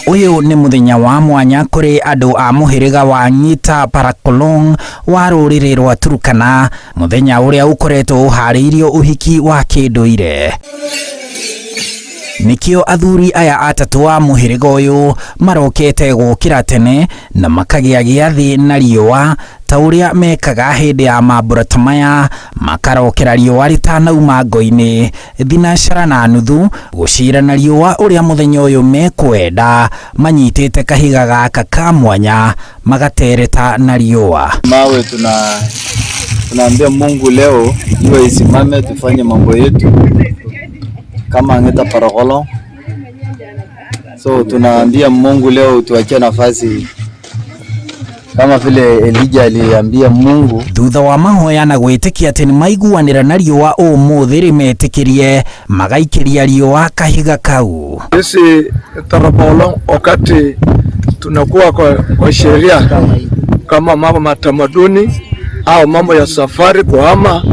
Uyu ni mũthenya wa mwanya kuri andu a muhiriga wa Nyita Parakolong wa rũrĩrĩ rwa Aturkana, mũthenya uria ukoretwo uharĩirio uhiki wa kinduire. Nikio athuri aya atatu wa muhiriga uyu marokete gũkĩra tene na makagĩa gĩathĩ na riũa ta uria mekaga hindi ya mambura ta maya, makarokera riũa ritanauma ngo-inĩ thinacara na nuthu gũcira na riũa uria mũthenya uyu mekwenda, manyitĩte kahiga gaka ka mwanya magatereta na riũa. Mawe tunaambia Mungu leo iwe isimame tufanye mambo yetu kama Nyita Parakolong. So tunaambia Mungu leo tuachie nafasi kama vile Elijah aliambia Mungu. Thutha wa mahoya na gwĩtĩkia atĩ nĩmaiguanĩra na riũa ũmũthĩ rĩmetĩkĩrie magaikĩria riũa kahiga kau. Sisi Parakolong wakati tunakuwa kwa sheria kama mambo matamaduni au mambo ya safari kuhama,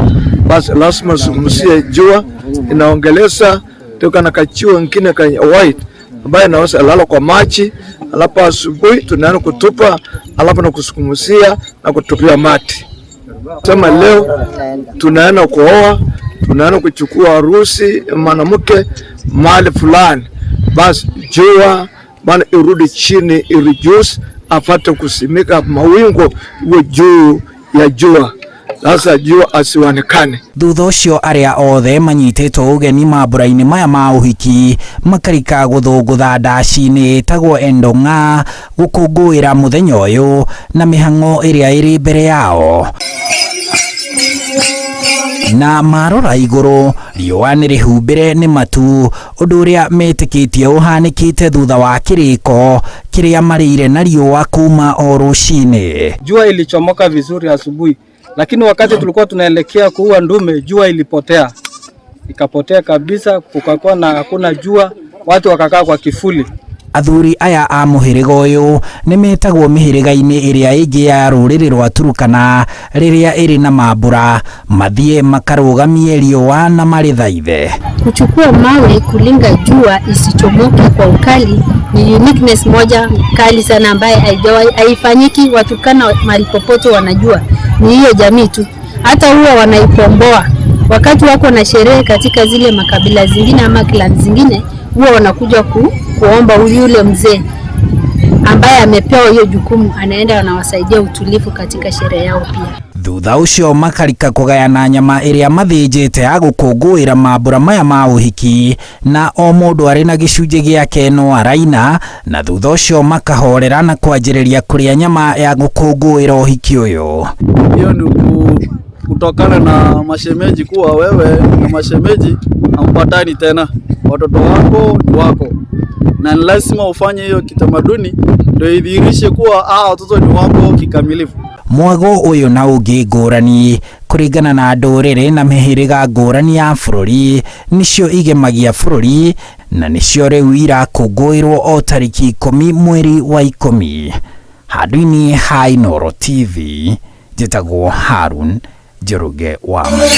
basi lazima zungumzie jua. Inaongeleza toka na kachuo ngine ka white ambaye inaweza lala kwa maji, alafu asubuhi tunaenda kutupa, alafu na kusukumusia na kutupia mati. Sema leo tunaenda kuoa, tunaenda kuchukua harusi mwanamke mahali fulani, basi jua bana irudi chini, ireduce, afate kusimika mawingu iwe juu ya jua. Sasa jua asiwanekane. Thutha ũcio aria othe manyitĩtwo ũgeni mambura-inĩ maya ma ũhiki makarika gũthũngũtha ndaci-inĩ ĩtagwo endong'a gũkũngũĩra mũthenya ũyũ na mĩhang'o ĩrĩa ĩrĩ mbere yao. Na marora igũrũ riũa nĩ rĩhumbĩre nĩ matu, ũndũ ũrĩa metĩkĩtie ũhanĩkĩte thutha wa kĩrĩko kĩrĩa marĩire na riũa kuma o rũcinĩ. Jua ilichomoka vizuri asubuhi, lakini wakati tulikuwa tunaelekea kuua ndume jua ilipotea, ikapotea kabisa, kukakuwa na hakuna jua, watu wakakaa kwa kifuli. Athuri aya a muhiriga uyu nimetagwo mihiriga-ini iria ingi ya rũrĩrĩ rwa Aturkana rĩrĩa ĩrĩ na mambura, mathie makarũgamie riũa na marithaithe. Kuchukua mawe kulinga jua isichomoke kwa ukali ni uniqueness moja kali sana ambaye haifanyiki. Waturkana mahali popote wanajua, ni hiyo jamii tu. Hata huwa wanaipomboa wakati wako na sherehe katika zile makabila zingine ama clan zingine, huwa wanakuja kuomba yule mzee ambaye amepewa hiyo jukumu, anaenda anawasaidia utulivu katika sherehe yao pia. Thutha ucio makarika kũgayana nyama ĩrĩa mathĩnjĩte ya gũkũngũĩra mambura maya ma ũhiki, na o mũndũ arĩ na gĩcunjĩ gĩake no araina, na thutha ucio makahorera na kwanjĩrĩria kũrĩa nyama ya gũkũngũĩra ũhiki ũyũ. Hiyo ni kutokana na mashemeji kuwa wewe na mashemeji hampatani tena, watoto wako ni wako, na lazima ufanye hiyo kitamaduni ndio idhihirishe kuwa watoto ni wako kikamilifu. Mwago uyu na ungi ngũrani kũringana na ndũrĩrĩ na mĩhĩrĩga ngũrani ya bũrũri nicio igemagia bũrũri, na nicio rĩu irakũngũĩrwo o tariki 10 mweri wa 10. Handũ-inĩ ha Inooro TV, njĩtagwo Harun Njoroge wa Maya.